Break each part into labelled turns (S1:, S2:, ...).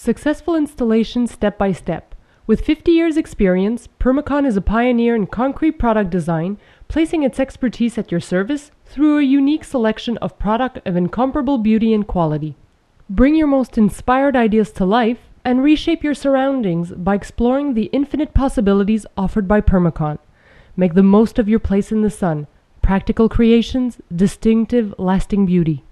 S1: Successful installation step by step. With 50 years experience, Permacon is a pioneer in concrete product design, placing its expertise at your service through a unique selection of product of incomparable beauty and quality. Bring your most inspired ideas to life and reshape your surroundings by exploring the infinite possibilities offered by Permacon. Make the most of your place in the sun. Practical creations, distinctive, lasting beauty.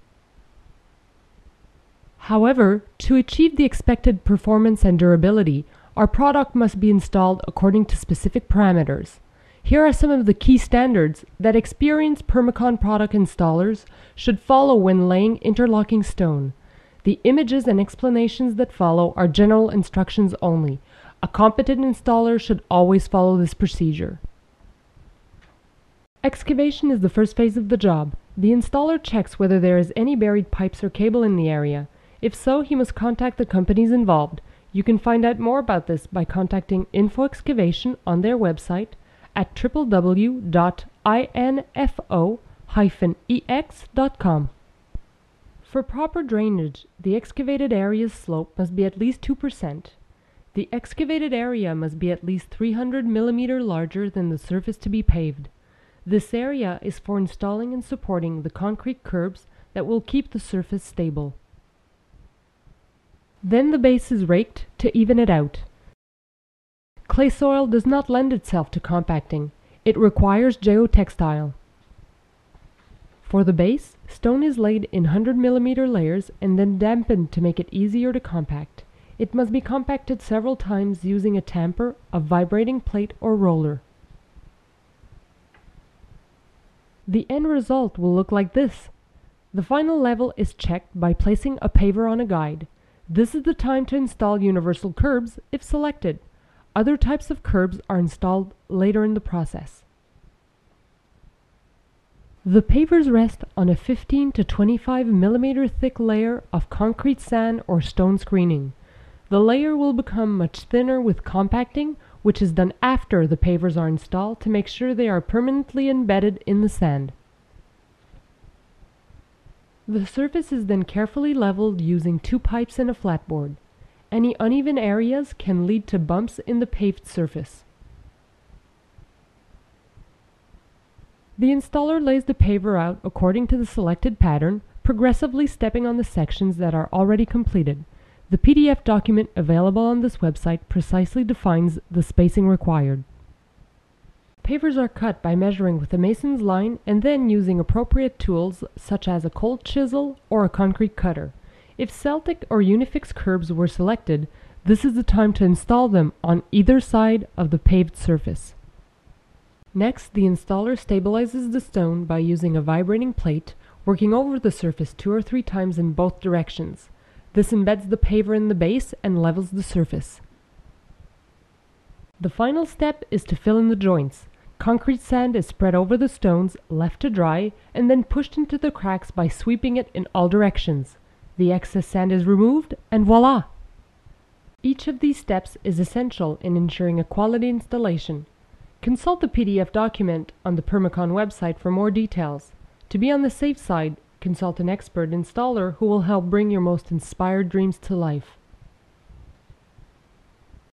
S1: However, to achieve the expected performance and durability, our product must be installed according to specific parameters. Here are some of the key standards that experienced Permacon product installers should follow when laying interlocking stone. The images and explanations that follow are general instructions only. A competent installer should always follow this procedure. Excavation is the first phase of the job. The installer checks whether there is any buried pipes or cable in the area. If so, he must contact the companies involved. You can find out more about this by contacting Info Excavation on their website at www.info-ex.com. For proper drainage, the excavated area's slope must be at least 2%. The excavated area must be at least 300 mm larger than the surface to be paved. This area is for installing and supporting the concrete curbs that will keep the surface stable. Then the base is raked to even it out. Clay soil does not lend itself to compacting. It requires geotextile. For the base, stone is laid in 100 mm layers and then dampened to make it easier to compact. It must be compacted several times using a tamper, a vibrating plate or roller. The end result will look like this. The final level is checked by placing a paver on a guide. This is the time to install universal curbs if selected. Other types of curbs are installed later in the process. The pavers rest on a 15 to 25 mm thick layer of concrete sand or stone screening. The layer will become much thinner with compacting, which is done after the pavers are installed to make sure they are permanently embedded in the sand. The surface is then carefully leveled using 2 pipes and a flatboard. Any uneven areas can lead to bumps in the paved surface. The installer lays the paver out according to the selected pattern, progressively stepping on the sections that are already completed. The PDF document available on this website precisely defines the spacing required. Pavers are cut by measuring with a mason's line and then using appropriate tools such as a cold chisel or a concrete cutter. If Celtic or Unifix curbs were selected, this is the time to install them on either side of the paved surface. Next, the installer stabilizes the stone by using a vibrating plate, working over the surface 2 or 3 times in both directions. This embeds the paver in the base and levels the surface. The final step is to fill in the joints. Concrete sand is spread over the stones, left to dry, and then pushed into the cracks by sweeping it in all directions. The excess sand is removed, and voila! Each of these steps is essential in ensuring a quality installation. Consult the PDF document on the Permacon website for more details. To be on the safe side, consult an expert installer who will help bring your most inspired dreams to life.